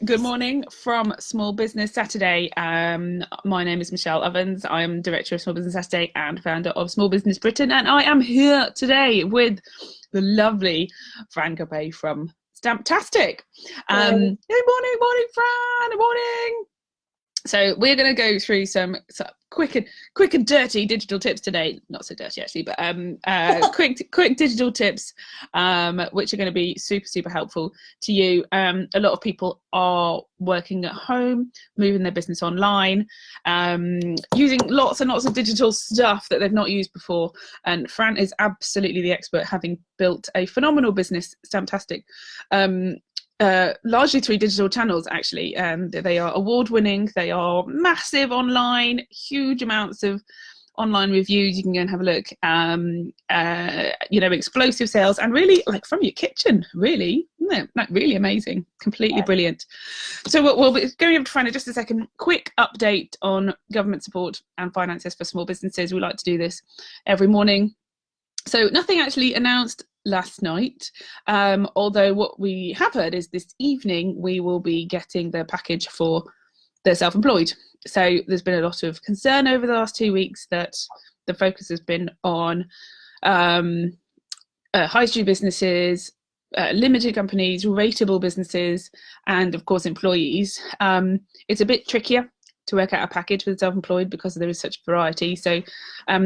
Good morning from Small Business Saturday. My name is Michelle Ovens. I am Director of Small Business Saturday and founder of Small Business Britain. And I am here today with the lovely Fran Gubbay from Stamptastic. Good morning, Fran. Good morning. So we're going to go through some quick and dirty digital tips today. Not so dirty actually, but quick digital tips, which are going to be super helpful to you. A lot of people are working at home, moving their business online, using lots and lots of digital stuff that they've not used before. And Fran is absolutely the expert, having built a phenomenal business, Stamptastic. Largely through digital channels actually, and they are award-winning. They are massive online, huge amounts of online reviews. You can go and have a look. Explosive sales, and really like from your kitchen, really, like really amazing, completely brilliant. So we'll be going over to Fran in just a second. Quick update on government support and finances for small businesses. We like to do this every morning. So nothing actually announced last night, although what we have heard is this evening we will be getting the package for the self-employed. So there's been a lot of concern over the last 2 weeks that the focus has been on high street businesses, limited companies, rateable businesses, and of course employees. It's a bit trickier to work out a package for the self-employed because there is such variety. So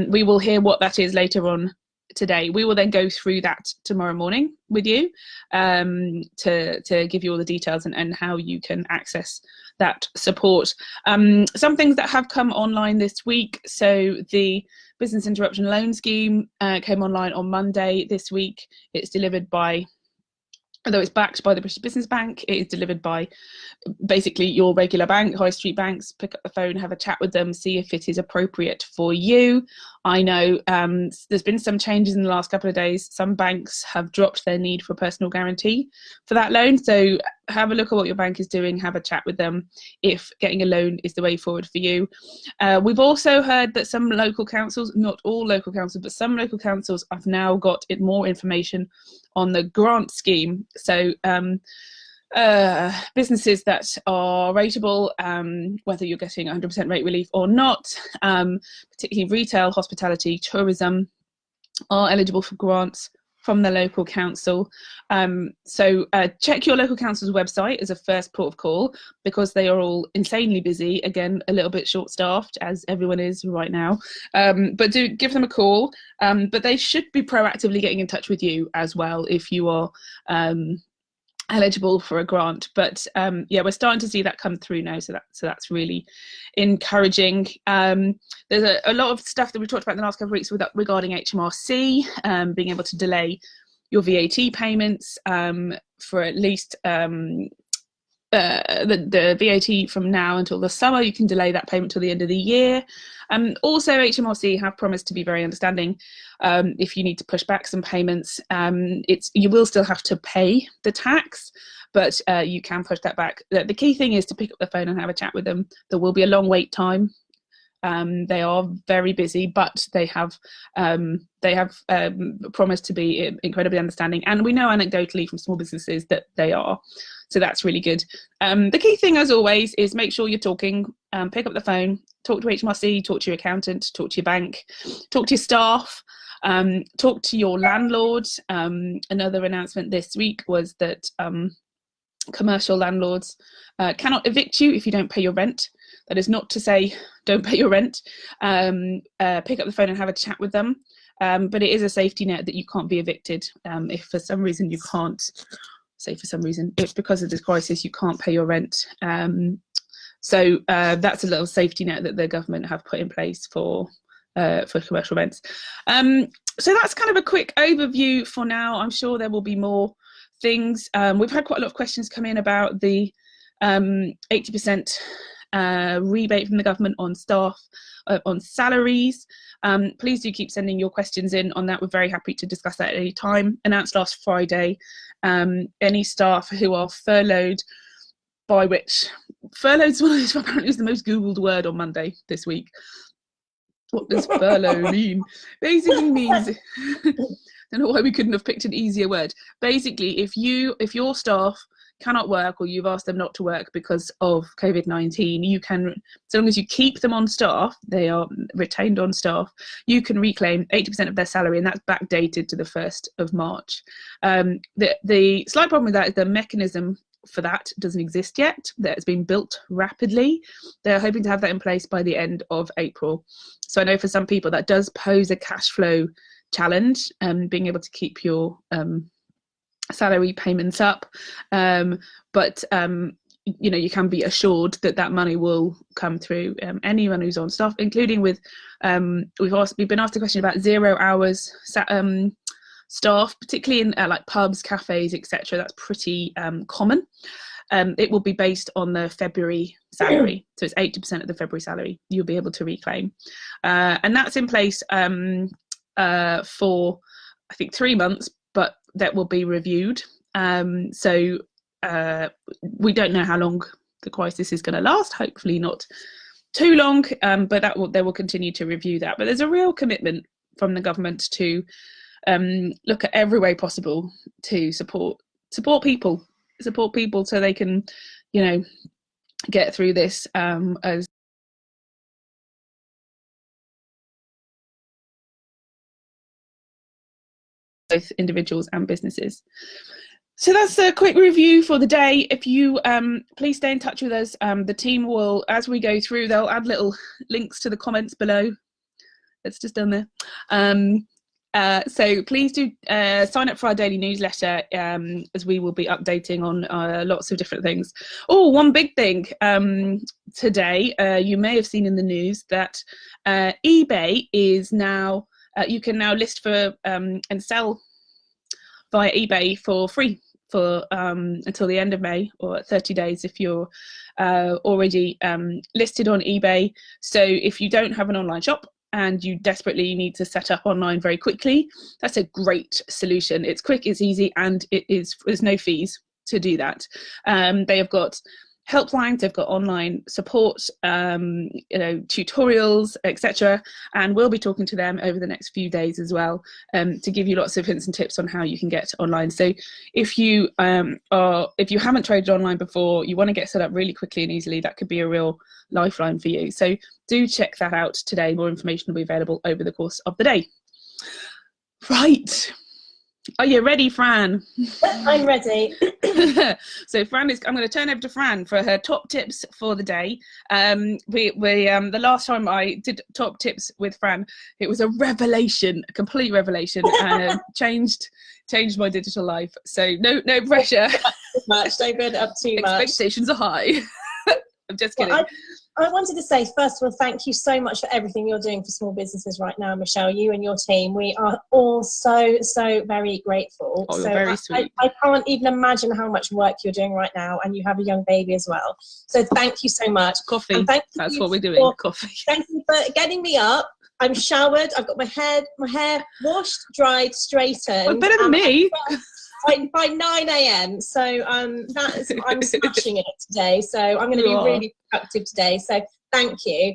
we will hear what that is later on today. We will then go through that tomorrow morning with you to give you all the details and how you can access that support. Some things that have come online this week. So the business interruption loan scheme came online on Monday this week. It's delivered by, although it's backed by the British Business Bank, it is delivered by basically your regular bank, high street banks. Pick up the phone, have a chat with them, see if it is appropriate for you. I know there's been some changes in the last couple of days. Some banks have dropped their need for a personal guarantee for that loan. So have a look at what your bank is doing, have a chat with them if getting a loan is the way forward for you. We've also heard that some local councils, not all local councils, but some local councils have now got more information on the grant scheme. So businesses that are rateable, whether you're getting 100% rate relief or not, particularly retail, hospitality, tourism, are eligible for grants from the local council. So check your local council's website as a first port of call, because they are all insanely busy. Again, a little bit short-staffed, as everyone is right now. But do give them a call. But they should be proactively getting in touch with you as well if you are eligible for a grant. But we're starting to see that come through now, so that's really encouraging. There's a lot of stuff that we've talked about in the last couple of weeks regarding HMRC, being able to delay your VAT payments for at least the VAT from now until the summer. You can delay that payment till the end of the year. Also, HMRC have promised to be very understanding if you need to push back some payments. You will still have to pay the tax, but you can push that back. The key thing is to pick up the phone and have a chat with them. There will be a long wait time. They are very busy, but they have promised to be incredibly understanding, and we know anecdotally from small businesses that they are. So that's really good. The key thing, as always, is make sure you're talking. Pick up the phone, talk to HMRC, talk to your accountant, talk to your bank, talk to your staff, talk to your landlord. Another announcement this week was that commercial landlords cannot evict you if you don't pay your rent. That is not to say don't pay your rent. Pick up the phone and have a chat with them. But it is a safety net that you can't be evicted if for some reason you can't. Say for some reason, it's because of this crisis you can't pay your rent. So that's a little safety net that the government have put in place for commercial rents. So that's kind of a quick overview for now. I'm sure there will be more things. We've had quite a lot of questions come in about the 80% rebate from the government on staff, on salaries. Please do keep sending your questions in on that. We're very happy to discuss that at any time. Announced last Friday, any staff who are furloughed, by which furloughed is apparently the most Googled word on Monday this week. What does furlough mean? Basically means, I don't know why we couldn't have picked an easier word. Basically, if your staff cannot work or you've asked them not to work because of COVID-19, you can, so long as you keep them on staff, they are retained on staff, you can reclaim 80% of their salary, and that's backdated to the 1st of March. The slight problem with that is the mechanism for that doesn't exist yet. That has been built rapidly. They're hoping to have that in place by the end of April. So I know for some people that does pose a cash flow challenge, being able to keep your salary payments up, but you know, you can be assured that that money will come through. Anyone who's on staff, including with we've been asked a question about 0 hours staff, particularly in like pubs, cafes, etc. That's pretty common. It will be based on the February salary, so it's 80% of the February salary you'll be able to reclaim, and that's in place for I think 3 months, but that will be reviewed. So we don't know how long the crisis is going to last. Hopefully not too long, but they will continue to review that. But there's a real commitment from the government to look at every way possible to support people so they can, you know, get through this as both individuals and businesses. So that's a quick review for the day. If you please stay in touch with us. The team will, as we go through, they'll add little links to the comments below. It's just done there. So please do sign up for our daily newsletter, as we will be updating on lots of different things. Oh, one big thing today, you may have seen in the news that eBay is now, you can now list for and sell via eBay for free for until the end of May, or 30 days if you're already listed on eBay. So if you don't have an online shop and you desperately need to set up online very quickly, that's a great solution. It's quick, it's easy, and there's no fees to do that. They have got helplines, they've got online support, you know, tutorials, etc. And we'll be talking to them over the next few days as well, to give you lots of hints and tips on how you can get online. So if you haven't traded online before, you want to get set up really quickly and easily, that could be a real lifeline for you. So do check that out today. More information will be available over the course of the day. Right. Are you ready, Fran? I'm ready. So Fran I'm going to turn over to Fran for her top tips for the day. The last time I did top tips with Fran, it was a revelation, a complete revelation, and changed my digital life. So no pressure. Don't build it up too much. Expectations are high. I'm just kidding. Well, I wanted to say, first of all, thank you so much for everything you're doing for small businesses right now, Michelle. You and your team, we are all so very grateful. Oh, you're so very sweet. I can't even imagine how much work you're doing right now, and you have a young baby as well. So thank you so much. Coffee. And That's what we're doing. Coffee. Thank you for getting me up. I'm showered. I've got my hair washed, dried, straightened. Oh, better than me. By 9 a.m. So I'm smashing it today. So I'm going to be really productive today. So thank you.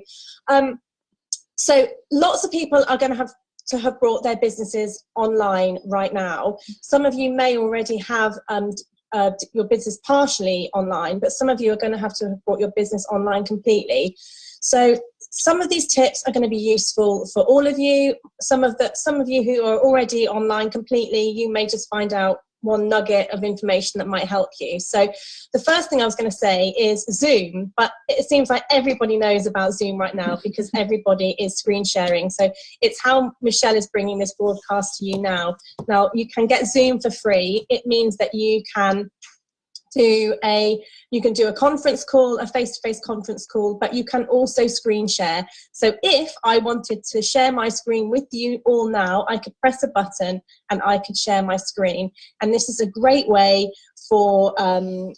So lots of people are going to have brought their businesses online right now. Some of you may already have your business partially online, but some of you are going to have brought your business online completely. So some of these tips are going to be useful for all of you. Some of you who are already online completely, you may just find out one nugget of information that might help you. So the first thing I was going to say is Zoom, but it seems like everybody knows about Zoom right now because everybody is screen sharing. So it's how Michelle is bringing this broadcast to you now. Now you can get Zoom for free. It means that you can do a conference call, a face-to-face conference call, but you can also screen share. So if I wanted to share my screen with you all now, I could press a button and I could share my screen. And this is a great way for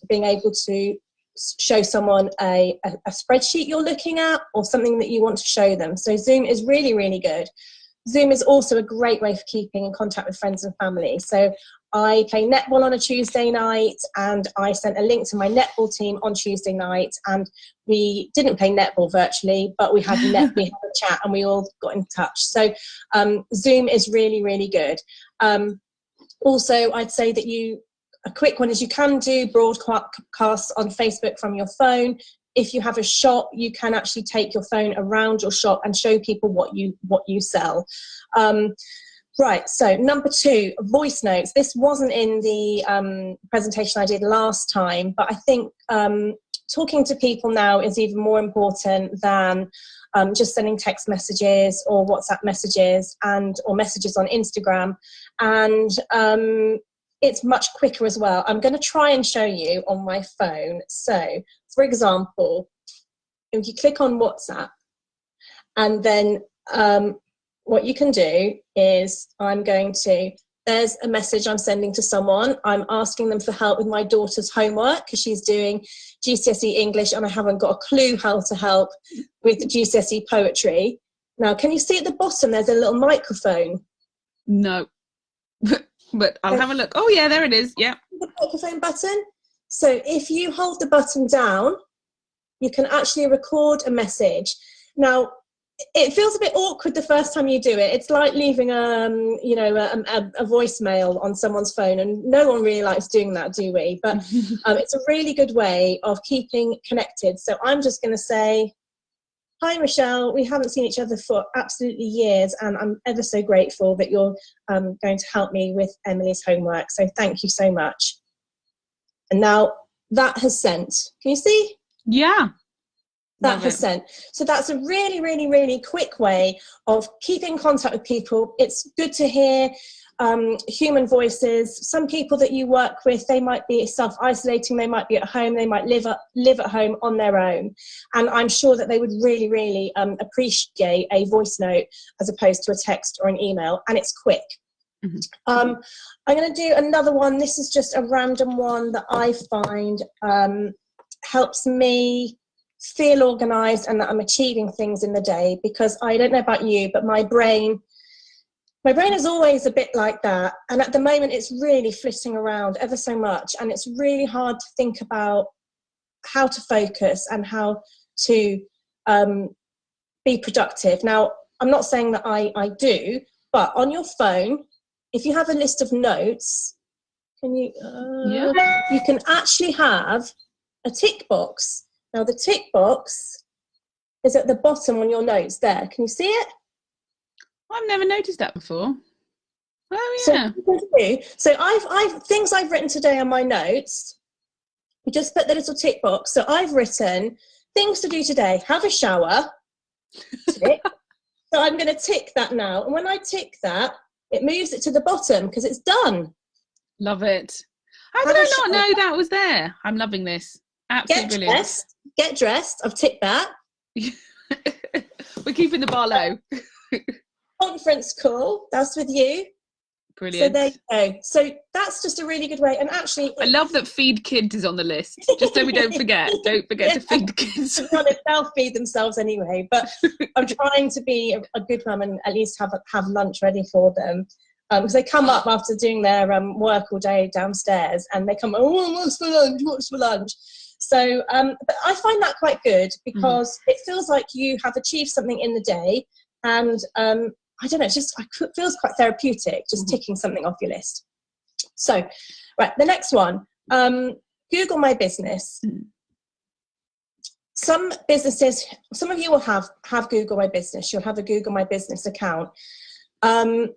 being able to show someone a spreadsheet you're looking at or something that you want to show them. So Zoom is really, really good. Zoom is also a great way for keeping in contact with friends and family. So I play netball on a Tuesday night, and I sent a link to my netball team on Tuesday night, and we didn't play netball virtually, but we had a chat and we all got in touch. So Zoom is really, really good. Also, I'd say that you a quick one is you can do broadcasts on Facebook from your phone. If you have a shop, you can actually take your phone around your shop and show people what you sell. Right, so number 2, voice notes. This wasn't in the presentation I did last time, but I think talking to people now is even more important than just sending text messages or WhatsApp messages or messages on Instagram. And it's much quicker as well. I'm going to try and show you on my phone. So, for example, if you click on WhatsApp, and then what you can do is there's a message I'm sending to someone. I'm asking them for help with my daughter's homework because she's doing GCSE English and I haven't got a clue how to help with GCSE poetry. Now, can you see at the bottom there's a little microphone? No. But I'll have a look. Oh, yeah, there it is. Yeah. The microphone button. So if you hold the button down, you can actually record a message. Now, it feels a bit awkward the first time you do it. It's like leaving a voicemail on someone's phone, and no one really likes doing that, do we? But it's a really good way of keeping connected. So I'm just going to say, hi, Michelle. We haven't seen each other for absolutely years, and I'm ever so grateful that you're going to help me with Emily's homework. So thank you so much. And now that has sent. Can you see? Yeah. That has sent. So that's a really, really, really quick way of keeping in contact with people. It's good to hear human voices. Some people that you work with, they might be self-isolating, they might be at home, they might live at home on their own. And I'm sure that they would really, really appreciate a voice note as opposed to a text or an email, and it's quick. Mm-hmm. I'm going to do another one. This is just a random one that I find helps me feel organized and that I'm achieving things in the day, because I don't know about you, but my brain is always a bit like that, and at the moment it's really flitting around ever so much, and it's really hard to think about how to focus and how to be productive. Now, I'm not saying that I do, but on your phone, if you have a list of notes, you can actually have a tick box. Now, the tick box is at the bottom on your notes there. Can you see it? I've never noticed that before. Oh, yeah. So I've things I've written today on my notes. You just put the little tick box. So I've written things to do today. Have a shower. Tick. So I'm going to tick that now. And when I tick that, it moves it to the bottom because it's done. Love it. How did I not know that was there? I'm loving this. Absolutely brilliant. Get dressed. I've ticked that. We're keeping the bar low. Conference call. That's with you. Brilliant. So there you go. So that's just a really good way. And actually, I love that feed kids is on the list. Just so we don't forget. Don't forget to feed kids. They'll feed themselves anyway. But I'm trying to be a good mum and at least have lunch ready for them. Because they come up after doing their work all day downstairs, and they come, oh, what's for lunch? What's for lunch? So, but I find that quite good because it feels like you have achieved something in the day, and I don't know, it feels quite therapeutic just ticking something off your list. So, right, the next one, Google My Business. Some businesses, some of you will have Google My Business. You'll have a Google My Business account. A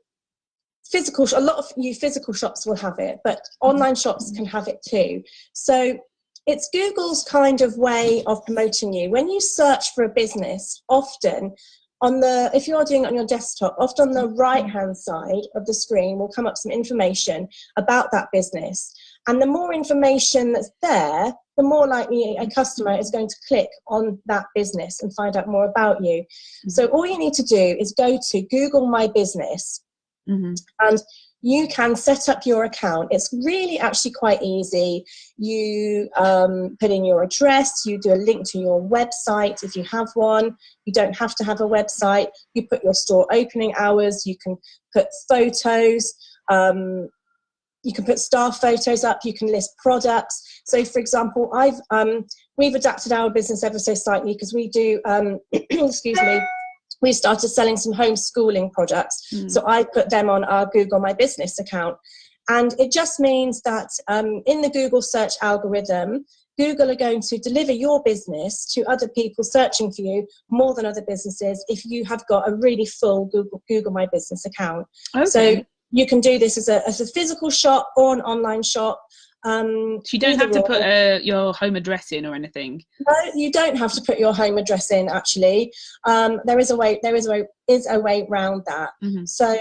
lot of you physical shops will have it, but online shops can have it too. So it's Google's kind of way of promoting you. When you search for a business, often if you are doing it on your desktop, often on the right-hand side of the screen will come up some information about that business. And the more information that's there, the more likely a customer is going to click on that business and find out more about you. So all you need to do is go to Google My Business. And you can set up your account. It's really actually quite easy. You put in your address, you do a link to your website if you have one. You don't have to have a website. You put your store opening hours, you can put photos, you can put staff photos up, you can list products. So for example, we've adapted our business ever so slightly because we do, we started selling some homeschooling products. So I put them on our Google My Business account. And it just means that in the Google search algorithm, Google are going to deliver your business to other people searching for you more than other businesses if you have got a really full Google My Business account. Okay. So you can do this as a physical shop or an online shop. So you don't have to put your home address in or anything. No, you don't have to put your home address in. Actually, there is a way around that. Mm-hmm. So,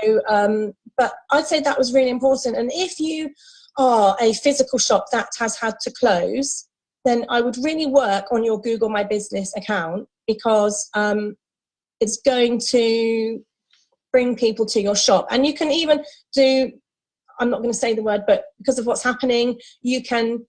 but I'd say that was really important. And if you are a physical shop that has had to close, then I would really work on your Google My Business account, because it's going to bring people to your shop. And you can even do, I'm not going to say the word, but because of what's happening, you can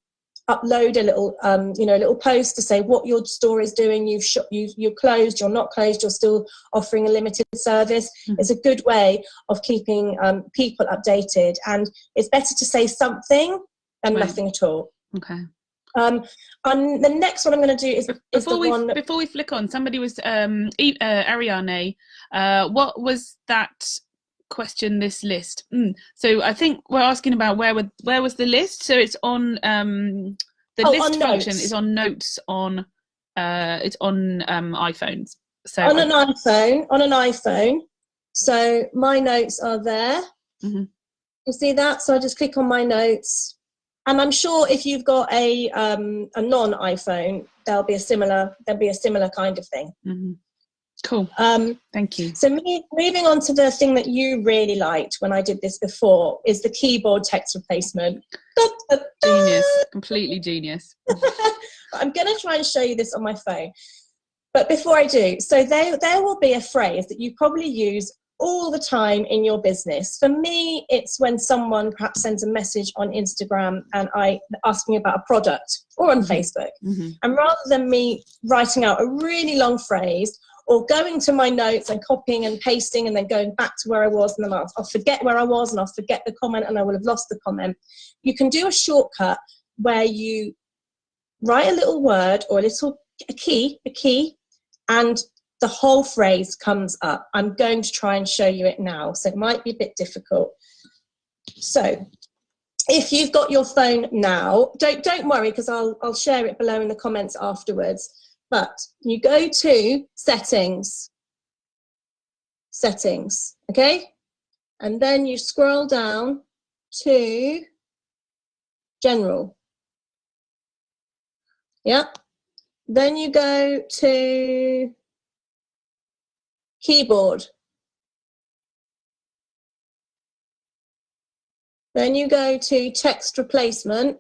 upload a little, a little post to say what your store is doing. You're closed, you're not closed, you're still offering a limited service. Mm-hmm. It's a good way of keeping people updated, and it's better to say something than nothing at all. Okay. And the next one I'm going to do is before we flick on, somebody was Ariane. What was that question? This list. So I think we're asking about where was the list. So it's on the list on function notes. is on notes on it's on iPhones. So on an iPhone. So my notes are there. Mm-hmm. You see that? So I just click on my notes. And I'm sure if you've got a non-iPhone, there'll be a similar kind of thing. Mm-hmm. Cool. Thank you. So moving on to the thing that you really liked when I did this before is the keyboard text replacement. Genius, completely genius. I'm going to try and show you this on my phone. But before I do, so there will be a phrase that you probably use all the time in your business. For me, it's when someone perhaps sends a message on Instagram and asking about a product, or on Facebook. Mm-hmm. And rather than me writing out a really long phrase or going to my notes and copying and pasting and then going back to where I was, and then I'll forget where I was and I'll forget the comment and I will have lost the comment, you can do a shortcut where you write a little word or a key, and the whole phrase comes up. I'm going to try and show you it now, so it might be a bit difficult. So if you've got your phone now, don't worry, because I'll share it below in the comments afterwards. But you go to settings, okay? And then you scroll down to general. Yeah. Then you go to keyboard. Then you go to text replacement.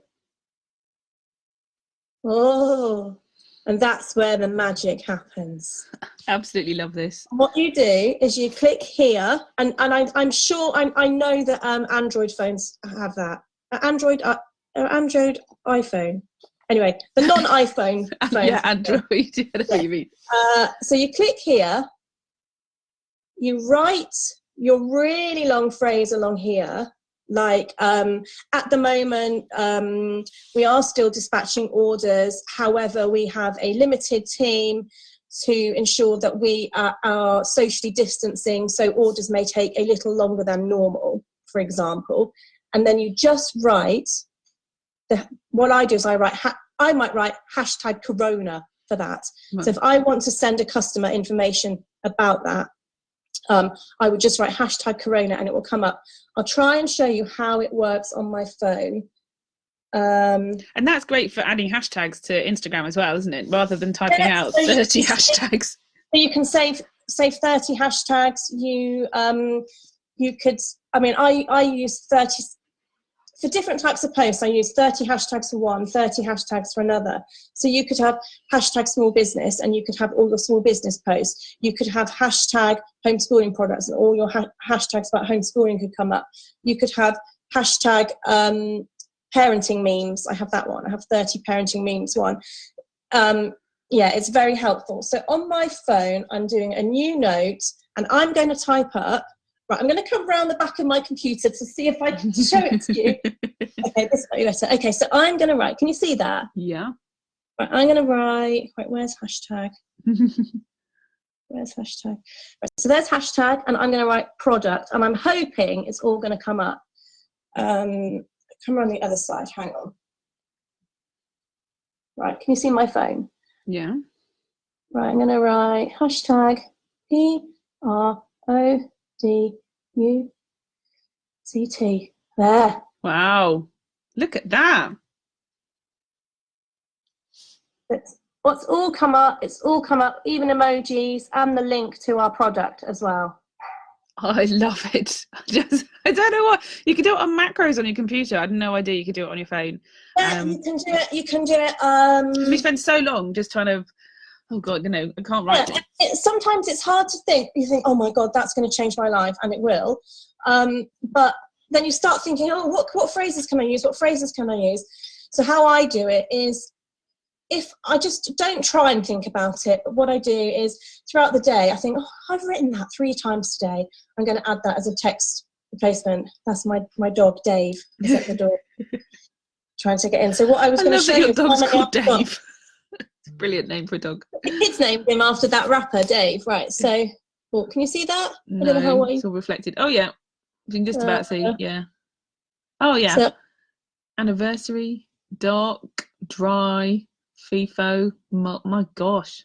Oh, and that's where the magic happens. Absolutely love this. What you do is you click here, and I'm sure, I know that Android phones have that. Android iPhone. Anyway, the non-iPhone phones. Yeah, Android. Yeah, that's what you mean. So you click here. You write your really long phrase along here, like at the moment we are still dispatching orders. However, we have a limited team to ensure that we are socially distancing, so orders may take a little longer than normal, for example. And then you just write, what I do is I might write hashtag Corona for that. Right. So if I want to send a customer information about that, I would just write hashtag Corona and it will come up. I'll try and show you how it works on my phone. And that's great for adding hashtags to Instagram as well, isn't it? Rather than typing out 30 hashtags. So you can save 30 hashtags. You could, I use 30, for different types of posts, I use 30 hashtags for one, 30 hashtags for another. So you could have hashtag small business and you could have all your small business posts. You could have hashtag homeschooling products and all your hashtags about homeschooling could come up. You could have hashtag parenting memes. I have that one. I have 30 parenting memes one. Yeah, it's very helpful. So on my phone, I'm doing a new note and I'm going to type up. Right, I'm going to come around the back of my computer to see if I can show it to you. Okay, this might be better. Okay, so I'm going to write. Can you see that? Yeah. Right, I'm going to write. Right, where's hashtag? Where's hashtag? Right, so there's hashtag, and I'm going to write product, and I'm hoping it's all going to come up. Camera on the other side, hang on. Right, can you see my phone? Yeah. Right, I'm going to write hashtag PRODUCT. There. Wow. Look at that. What's all come up, it's all come up, even emojis and the link to our product as well. I love it. I don't know what you can do it on macros on your computer. I had no idea you could do it on your phone. Yeah, you can do it. You can do it. We spend so long just trying to. Oh God, I can't write. Yeah, sometimes it's hard to think. You think, oh my God, that's going to change my life, and it will. But then you start thinking, oh, what phrases can I use? What phrases can I use? So how I do it is, if I just don't try and think about it, but what I do is throughout the day, I think, oh, I've written that 3 times today. I'm going to add that as a text replacement. That's my dog, Dave, is at the door trying to get in. So what I was going to show you is your dog's called Dave. It's a brilliant name for a dog. The kids named him after that rapper, Dave. Right, so, well, can you see that? No, it's all reflected. Oh, yeah. You can just about see, yeah. Oh, yeah. So, anniversary, dark, dry, FIFO, my gosh.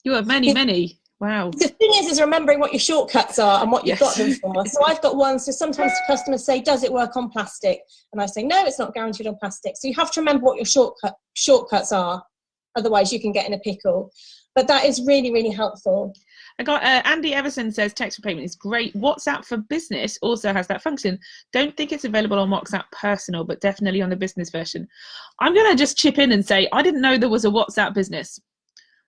You have many. Wow. The thing is remembering what your shortcuts are and what you've got them for. So I've got one. So sometimes customers say, does it work on plastic? And I say, no, it's not guaranteed on plastic. So you have to remember what your shortcuts are. Otherwise you can get in a pickle. But that is really, really helpful. I got Andy Everson says text for payment is great. WhatsApp for business also has that function. Don't think it's available on WhatsApp personal, but definitely on the business version. I'm going to just chip in and say I didn't know there was a WhatsApp business.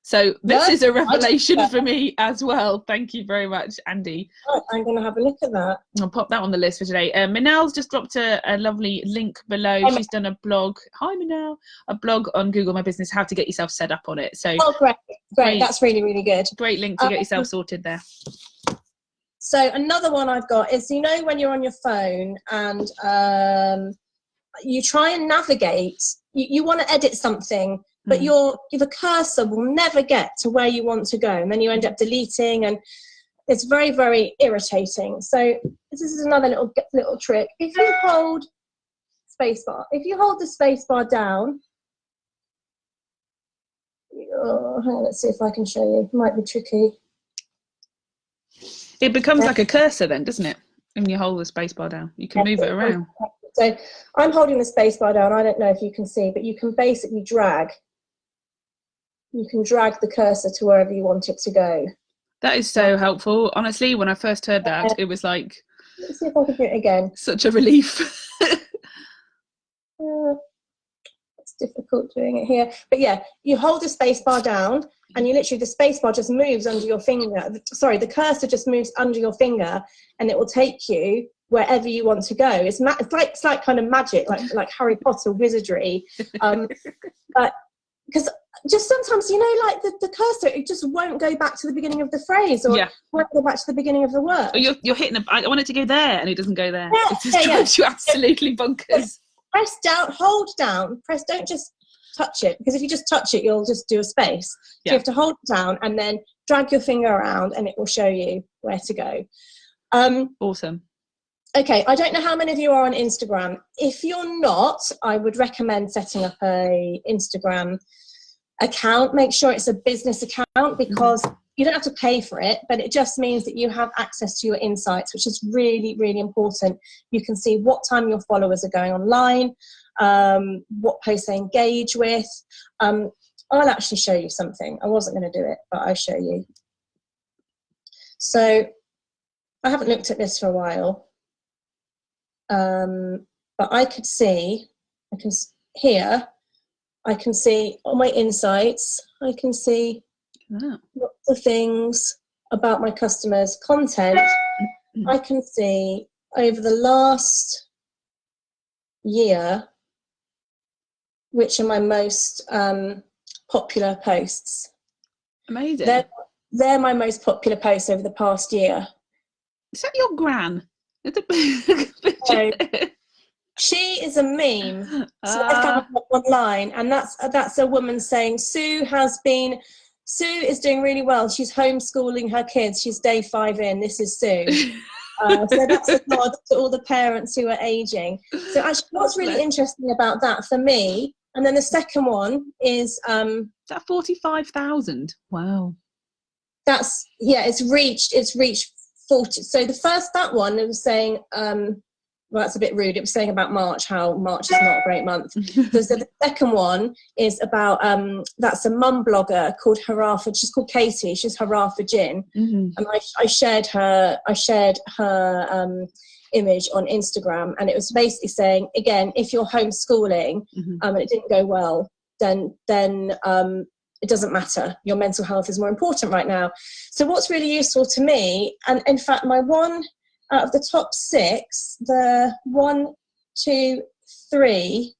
So this is a revelation for me as well. Thank you very much, Andy. Oh, I'm going to have a look at that. I'll pop that on the list for today. Manel's just dropped a lovely link below. She's done a blog. Hi, Manel. A blog on Google My Business, how to get yourself set up on it. So, great. That's really, really good. Great link to get yourself sorted there. So another one I've got is, when you're on your phone and you try and navigate, you want to edit something, but the cursor will never get to where you want to go, and then you end up deleting, and it's very, very irritating. So this is another little trick. If you hold the spacebar down, hang on, let's see if I can show you. It might be tricky. It becomes like a cursor then, doesn't it? When you hold the spacebar down, you can move it around. So I'm holding the spacebar down. I don't know if you can see, but you can basically drag. You can drag the cursor to wherever you want it to go. That is so helpful. Honestly, when I first heard that, it was like... Let's see if I can do it again. Such a relief. It's difficult doing it here. But yeah, you hold the spacebar down and the spacebar just moves under your finger. Sorry, the cursor just moves under your finger and it will take you wherever you want to go. It's like kind of magic, like Harry Potter wizardry. But because just sometimes, like the cursor, it just won't go back to the beginning of the phrase, or won't go back to the beginning of the word. Or you're hitting I want it to go there, and it doesn't go there. It just drives you absolutely bonkers. Press down, hold down, don't just touch it, because if you just touch it, you'll just do a space. So you have to hold it down and then drag your finger around, and it will show you where to go. Awesome. Okay, I don't know how many of you are on Instagram. If you're not, I would recommend setting up a Instagram account. Make sure it's a business account, because you don't have to pay for it, but it just means that you have access to your insights, which is really, really important. You can see what time your followers are going online, what posts they engage with. I'll actually show you something. I wasn't going to do it, but I'll show you. So I haven't looked at this for a while. But I can see all my insights. I can see lots of things about my customers' content. I can see over the last year which are my most popular posts. Amazing. They're my most popular posts over the past year. Is that your gran? So, she is a meme. So I found her online, and that's a woman saying Sue is doing really well. She's homeschooling her kids. She's day 5 in. This is Sue. So that's a nod to all the parents who are aging. So actually, what's really interesting about that for me, and then the second one is that 45,000. Wow. That's it's reached 40. So that one, it was saying well, that's a bit rude. It was saying about March, how March is not a great month. So the second one is about that's a mum blogger called Harafa. She's called Katie. She's Harafa Jin, and I shared her image on Instagram, and it was basically saying, again, if you're homeschooling and it didn't go well, then it doesn't matter. Your mental health is more important right now. So what's really useful to me, and in fact, my one out of the top 6, the 1, 2, 3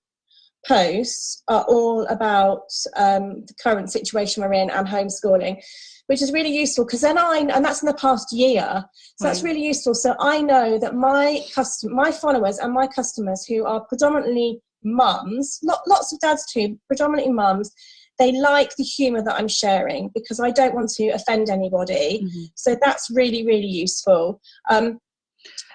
posts are all about the current situation we're in and homeschooling, which is really useful because then and that's in the past year. So that's really useful. So I know that my followers and my customers who are predominantly mums, lots of dads too, predominantly mums, they like the humour that I'm sharing because I don't want to offend anybody. So that's really, really useful. And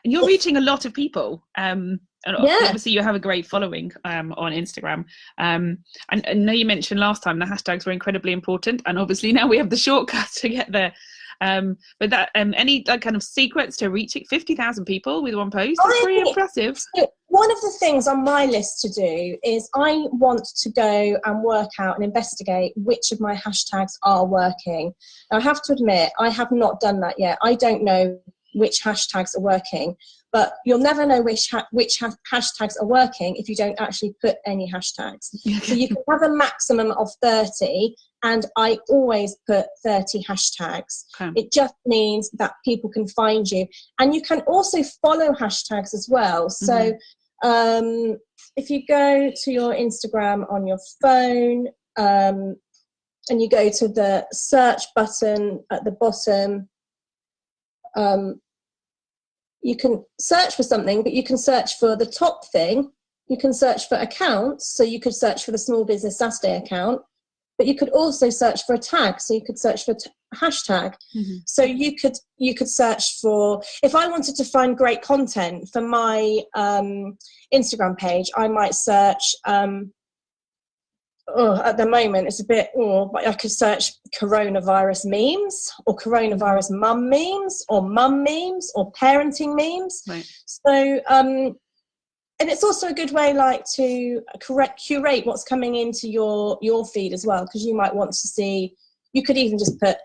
you're reaching a lot of people. And obviously you have a great following on Instagram. And I know you mentioned last time the hashtags were incredibly important, and obviously now we have the shortcut to get there. But that any kind of secrets to reaching 50,000 people with one post? That's pretty impressive. So one of the things on my list to do is I want to go and work out and investigate which of my hashtags are working. Now, I have to admit, I have not done that yet. I don't know which hashtags are working, but you'll never know which hashtags are working if you don't actually put any hashtags. So you can have a maximum of 30, and I always put 30 hashtags. It just means that people can find you, and you can also follow hashtags as well. So if you go to your Instagram on your phone and you go to the search button at the bottom, you can search for something, but you can search for the top thing. You can search for accounts. So you could search for the Small Business Saturday account, but you could also search for a tag. So you could search for hashtag. So you could search for, if I wanted to find great content for my Instagram page, I might search, at the moment it's a bit, but I could search coronavirus memes or coronavirus mum memes or parenting memes. So and it's also a good way to curate what's coming into your feed as well, because you might want to see, you could even just put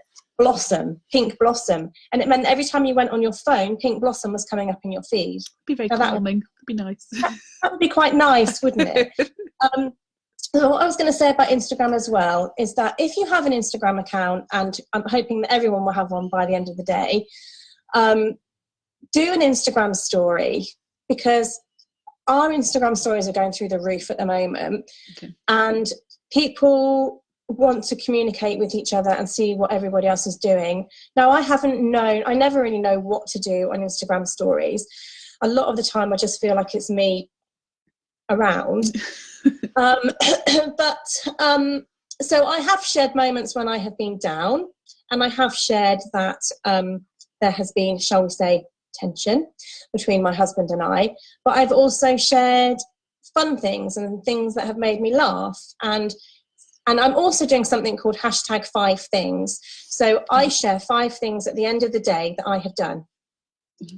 pink blossom, and it meant every time you went on your phone, pink blossom was coming up in your feed. Be very calming. That'd be nice. That would be quite nice, wouldn't it? So what I was going to say about Instagram as well is that if you have an Instagram account, and I'm hoping that everyone will have one by the end of the day, do an Instagram story, because our Instagram stories are going through the roof at the moment, and people want to communicate with each other and see what everybody else is doing. Now, I never really know what to do on Instagram stories. A lot of the time I just feel like it's me around. So I have shared moments when I have been down, and I have shared that there has been, shall we say, tension between my husband and I, but I've also shared fun things and things that have made me laugh, and I'm also doing something called hashtag 5 things. So I share 5 things at the end of the day that I have done.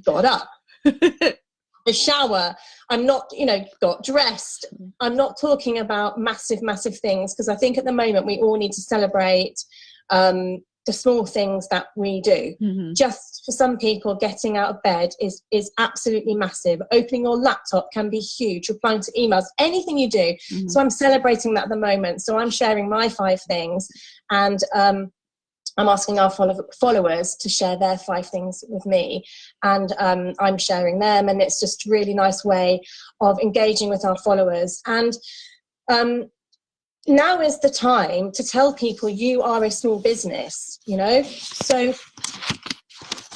Got up, the shower, I'm not, got dressed. I'm not talking about massive things, because I think at the moment we all need to celebrate the small things that we do. Just for some people, getting out of bed is absolutely massive. Opening your laptop can be huge. Replying to emails, anything you do. So I'm celebrating that at the moment. So I'm sharing my 5 things, and I'm asking our followers to share their 5 things with me, and I'm sharing them, and it's just a really nice way of engaging with our followers. And now is the time to tell people you are a small business, So,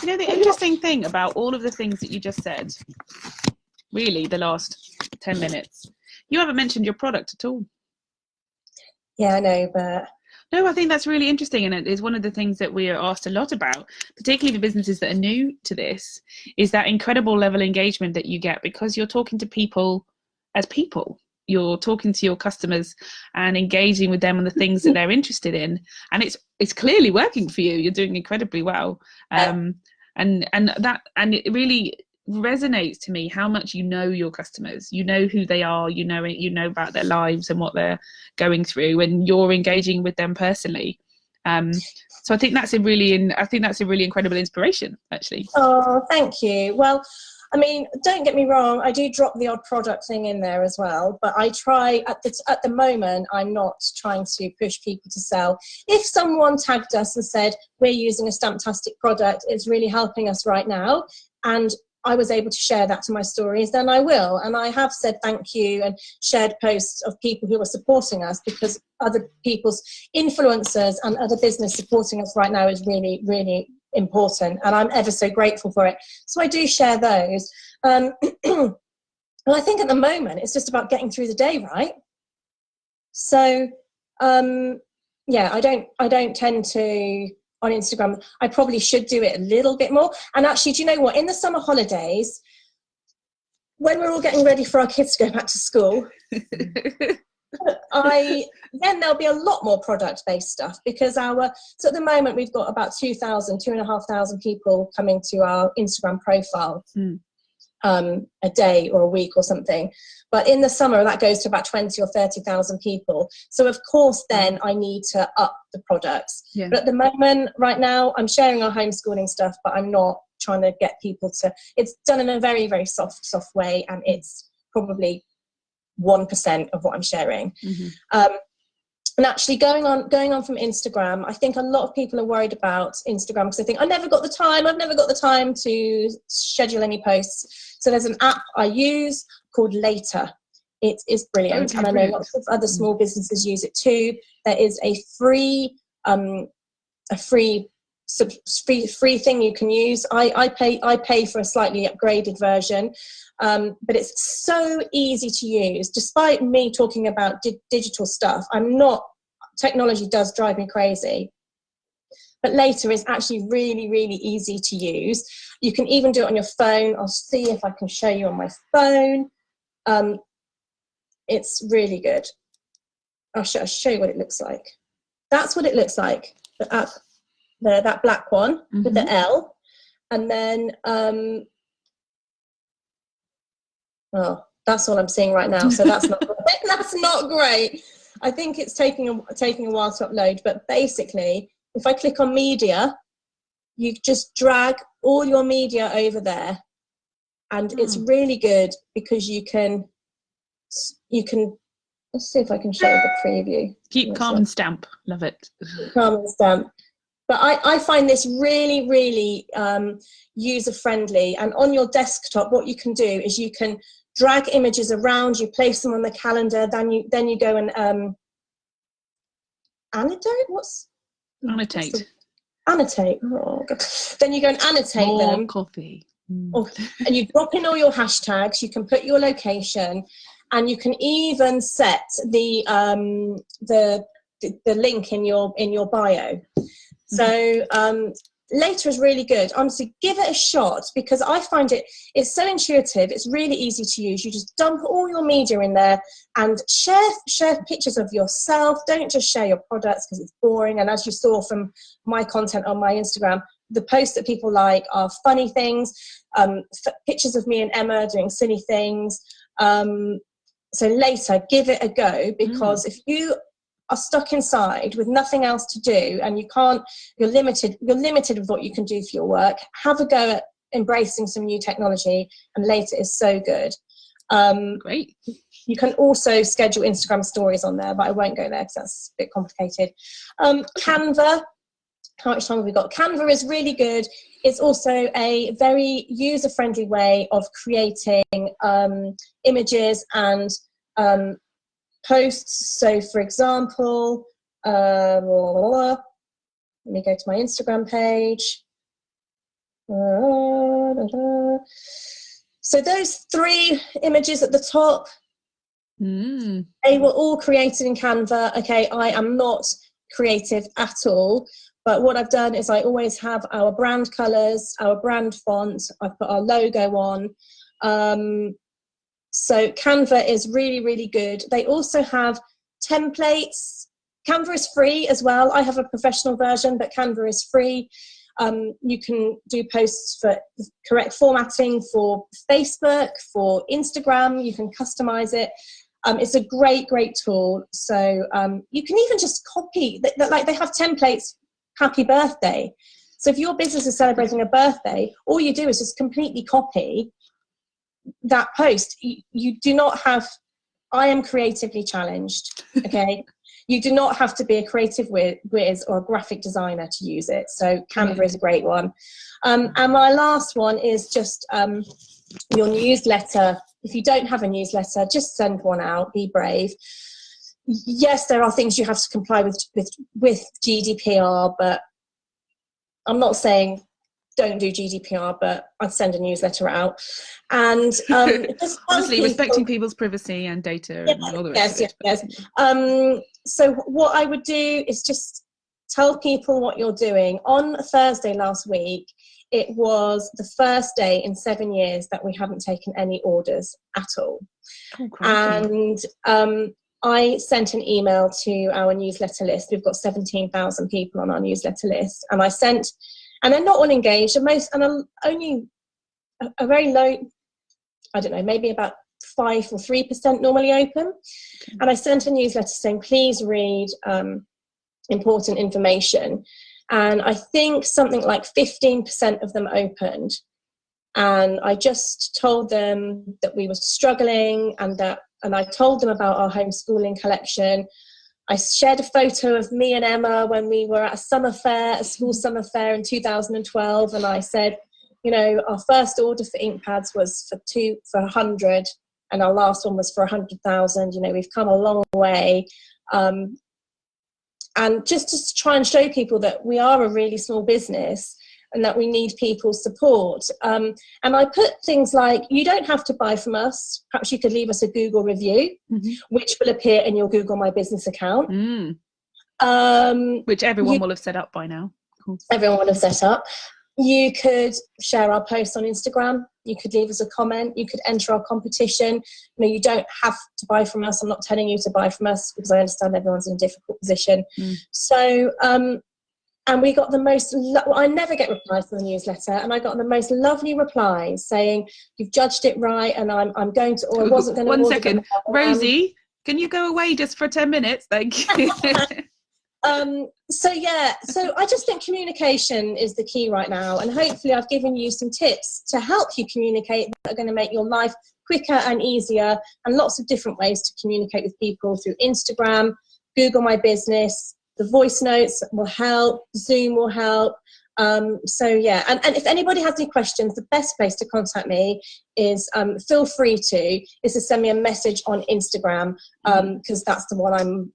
the interesting thing about all of the things that you just said, really the last 10 minutes, you haven't mentioned your product at all. Yeah, I know, but... No, I think that's really interesting, and it is one of the things that we are asked a lot about, particularly for businesses that are new to this, is that incredible level of engagement that you get because you're talking to people as people. You're talking to your customers and engaging with them on the things that they're interested in, and it's clearly working for you. You're doing incredibly well, and it really resonates to me how much you know your customers, you know who they are, you know about their lives and what they're going through, and you're engaging with them personally. So I think that's a really incredible inspiration, actually. Oh, thank you. Well, I mean, don't get me wrong, I do drop the odd product thing in there as well, but I try at the moment, I'm not trying to push people to sell. If someone tagged us and said, we're using a Stamptastic product, it's really helping us right now, and I was able to share that to my stories, then I will. And I have said thank you and shared posts of people who are supporting us, because other people's influencers and other business supporting us right now is really, really important. And I'm ever so grateful for it. So I do share those. And I think at the moment, it's just about getting through the day, right? So, yeah, I don't tend to... on Instagram, I probably should do it a little bit more. And actually, do you know what? In the summer holidays, when we're all getting ready for our kids to go back to school, then there'll be a lot more product-based stuff, because so at the moment we've got about 2,500 people coming to our Instagram profile a day or a week or something. But in the summer, that goes to about 20 or 30,000 people. So of course, then I need to up the products. Yeah. But at the moment, right now, I'm sharing our homeschooling stuff, but I'm not trying to get people to, it's done in a very, very soft way. And it's probably 1% of what I'm sharing. Mm-hmm. And actually going on from Instagram, I think a lot of people are worried about Instagram because they think, I've never got the time to schedule any posts. So there's an app I use called Later. It is brilliant. Okay, and I know lots of other small businesses use it too. There is a free thing you can use. I pay for a slightly upgraded version. But it's so easy to use. Despite me talking about digital stuff, technology does drive me crazy. But Later is actually really, really easy to use. You can even do it on your phone. I'll see if I can show you on my phone. It's really good. I'll show you what it looks like. That's what it looks like. The app, that black one with the L. And then... oh, that's all I'm seeing right now. So that's not that's not great. I think it's taking a while to upload. But basically, if I click on media, you just drag all your media over there, and it's really good because you can. Let's see if I can show you the preview. Keep calm and stamp. Love it. Calm and stamp. But I find this really, really user-friendly. And on your desktop, what you can do is you can drag images around, you place them on the calendar, then you go and annotate. Annotate. Annotate. Oh, God. Then you go and annotate them. Coffee. And you drop in all your hashtags. You can put your location, and you can even set the link in your bio. So Later is really good. Honestly, give it a shot, because I find it's so intuitive. It's really easy to use. You just dump all your media in there and share pictures of yourself. Don't just share your products because it's boring. And as you saw from my content on my Instagram, the posts that people like are funny things, pictures of me and Emma doing silly things. So Later, give it a go, because if you are stuck inside with nothing else to do and you're limited with what you can do for your work, have a go at embracing some new technology, and Later is so good. Great. You can also schedule Instagram stories on there, but I won't go there because that's a bit complicated. Canva, how much time have we got? Canva is really good. It's also a very user-friendly way of creating images and posts. So for example, let me go to my Instagram page. So those 3 images at the top, they were all created in Canva. Okay, I am not creative at all. But what I've done is I always have our brand colours, our brand font. I've put our logo on. So Canva is really, really good. They also have templates. Canva is free as well. I have a professional version, but Canva is free. You can do posts for correct formatting for Facebook, for Instagram. You can customize it. It's a great, great tool. So you can even just copy, like they have templates, happy birthday. So if your business is celebrating a birthday, all you do is just completely copy that post. You do not have, I am creatively challenged, okay? You do not have to be a creative whiz or a graphic designer to use it. So Canva is a great one. And my last one is just your newsletter. If you don't have a newsletter, just send one out, be brave. Yes, there are things you have to comply with GDPR, but I'm not saying don't do GDPR, but I'd send a newsletter out. And just honestly, respecting people's privacy and data and all the rest of it. Yes. So what I would do is just tell people what you're doing. On Thursday last week, it was the first day in 7 years that we haven't taken any orders at all. Oh, and I sent an email to our newsletter list. We've got 17,000 people on our newsletter list. And I sent, and they're not all engaged, only a very low, I don't know, maybe about 5 or 3% normally open. Okay. And I sent a newsletter saying, please read important information. And I think something like 15% of them opened. And I just told them that we were struggling and I told them about our homeschooling collection. I shared a photo of me and Emma when we were at a school summer fair in 2012. And I said, you know, our first order for ink pads was for 100 and our last one was for 100,000. You know, we've come a long way. And just to try and show people that we are a really small business and that we need people's support. And I put things like, you don't have to buy from us. Perhaps you could leave us a Google review, which will appear in your Google My Business account. Which everyone will have set up by now. Cool. Everyone will have set up. You could share our posts on Instagram. You could leave us a comment. You could enter our competition. You know, you don't have to buy from us. I'm not telling you to buy from us because I understand everyone's in a difficult position. So, and we got the most, I never get replies to the newsletter, and I got the most lovely replies saying, you've judged it right, and I'm going to, or I wasn't going to. One second, Rosie, can you go away just for 10 minutes? Thank you. So I just think communication is the key right now, and hopefully I've given you some tips to help you communicate that are going to make your life quicker and easier, and lots of different ways to communicate with people through Instagram, Google My Business, the voice notes will help, Zoom will help. And if anybody has any questions, the best place to contact me is feel free to send me a message on Instagram, because that's the one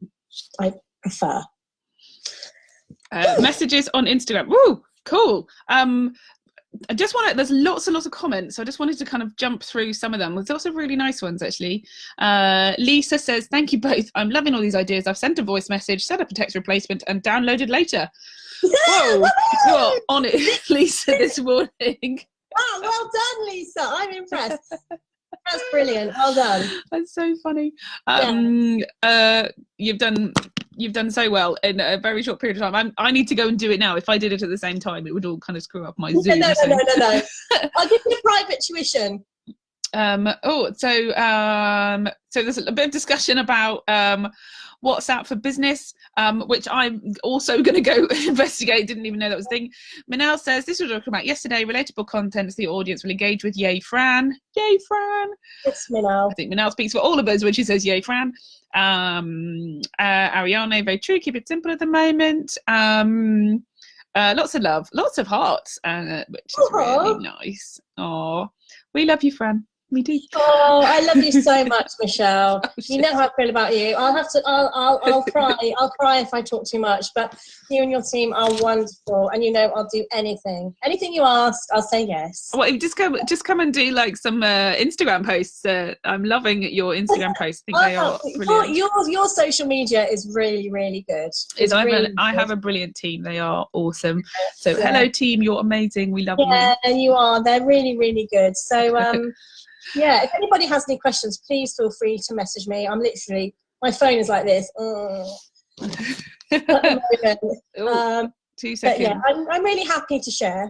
I prefer. Messages on Instagram. Woo, cool. I just there's lots and lots of comments, so I just wanted to kind of jump through some of them. There's also really nice ones, actually. Lisa says, thank you both. I'm loving all these ideas. I've sent a voice message, set up a text replacement, and downloaded later. Whoa, you're on it, Lisa, this morning. Wow, well done, Lisa. I'm impressed. That's brilliant. Well done. That's so funny. You've done so well in a very short period of time. I need to go and do it now. If I did it at the same time, it would all kind of screw up my Zoom. No. I'll give you a private tuition. So there's a bit of discussion about WhatsApp for business, which I'm also going to go investigate. Didn't even know that was a thing. Manel says, this was talking about yesterday, relatable content the audience will engage with. Yay, Fran. Yay, Fran. It's Manel. I think Manel speaks for all of us when she says yay, Fran. Ariane, very true. Keep it simple at the moment. Lots of love, lots of hearts, which is really nice. Oh, we love you, Fran. Me too. Oh, I love you so much, Michelle. You know how I feel about you. I'll cry. I'll cry if I talk too much, but you and your team are wonderful, and I'll do anything you ask. I'll say yes. Well, just come and do like some Instagram posts. I'm loving your Instagram posts. I think they are brilliant. Your social media is really, really good. I have a brilliant team. They are awesome. So hello team, you're amazing. We love you. Yeah, and you are. They're really, really good. So yeah, if anybody has any questions, please feel free to message me. I'm literally, my phone is like this. At the moment. 2 seconds. Yeah, I'm really happy to share.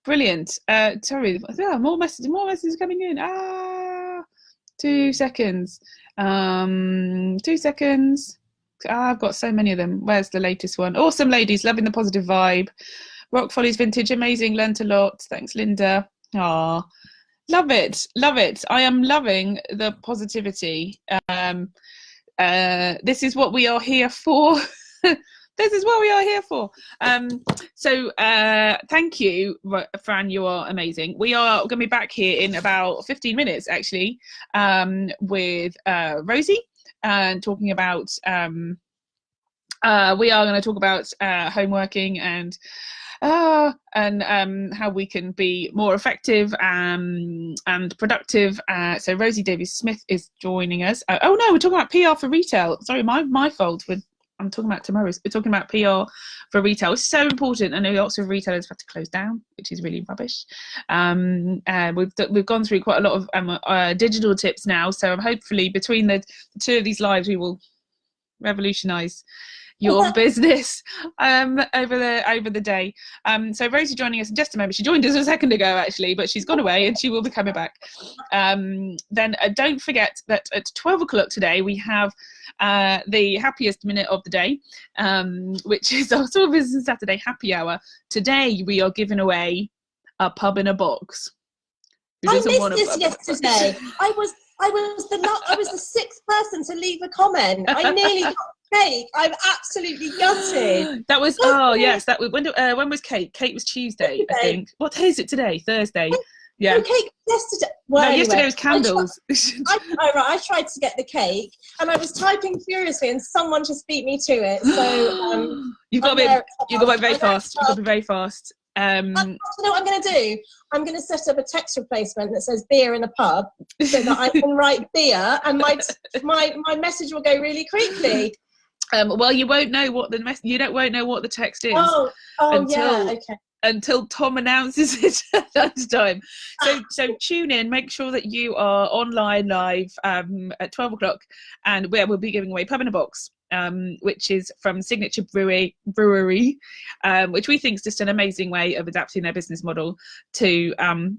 Brilliant. Sorry, more messages coming in. 2 seconds. 2 seconds. I've got so many of them. Where's the latest one? Awesome ladies, loving the positive vibe. Rock Follies vintage, amazing, learnt a lot. Thanks, Linda. Love it. I am loving the positivity. This is what we are here for. This is what we are here for. So thank you, Fran. You are amazing. We are going to be back here in about 15 minutes, actually, with Rosie, and talking about. We are going to talk about homeworking and how we can be more effective and productive. So Rosie Davies-Smith is joining us. Oh no, we're talking about PR for retail. Sorry, my fault. I'm talking about tomorrow's. We're talking about PR for retail. It's so important. I know lots of retailers have had to close down, which is really rubbish. We've gone through quite a lot of digital tips now. So hopefully between the two of these lives, we will revolutionise your business over the day. So Rosie joining us in just a moment. She joined us a second ago actually, but she's gone away and she will be coming back. Then don't forget that at 12 o'clock today we have the happiest minute of the day, which is our Small Business Saturday happy hour. Today we are giving away a pub in a box. I missed this yesterday. I was the sixth person to leave a comment. I nearly got cake. I'm absolutely gutted. That was yes. That was when was Kate? Kate was Tuesday, I think. What day is it today? Thursday. Yeah. No, cake yesterday. Well, no, anyway, yesterday was candles. I tried to get the cake, and I was typing furiously, and someone just beat me to it. So you've got to be very fast. You've got to be very fast. You know what I'm going to do? I'm going to set up a text replacement that says beer in a pub, so that I can write beer, and my message will go really quickly. Well, you won't know what won't know what the text is. Until Tom announces it at lunchtime. So tune in, make sure that you are online live at 12 o'clock, and where we'll be giving away Pub in a Box, which is from Signature Brewery, which we think is just an amazing way of adapting their business model to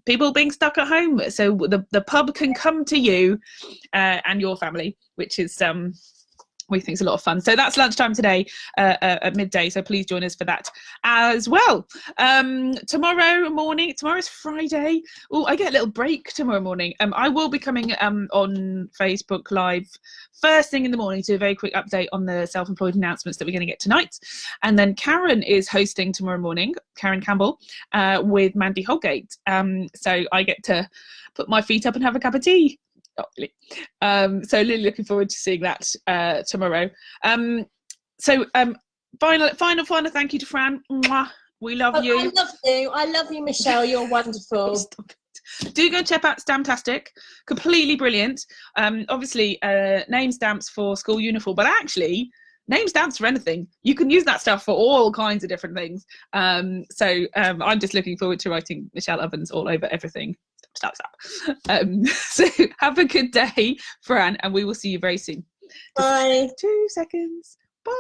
people being stuck at home. So the pub can come to you and your family, which is we think it's a lot of fun. So that's lunchtime today at midday. So please join us for that as well. Tomorrow's Friday. Oh, I get a little break tomorrow morning. I will be coming on Facebook Live first thing in the morning to do a very quick update on the self-employed announcements that we're going to get tonight. And then Karen is hosting tomorrow morning, Karen Campbell, with Mandy Holgate. So I get to put my feet up and have a cup of tea. So really looking forward to seeing that tomorrow. Final thank you to Fran. Mwah. We love you. I love you, Michelle. You're wonderful. Do go check out Stamptastic. Completely brilliant. Obviously name stamps for school uniform, but actually name stamps for anything. You can use that stuff for all kinds of different things. So I'm just looking forward to writing Michelle Ovens all over everything. Stop. So have a good day, Fran, and we will see you very soon. Bye. 2 seconds. Bye.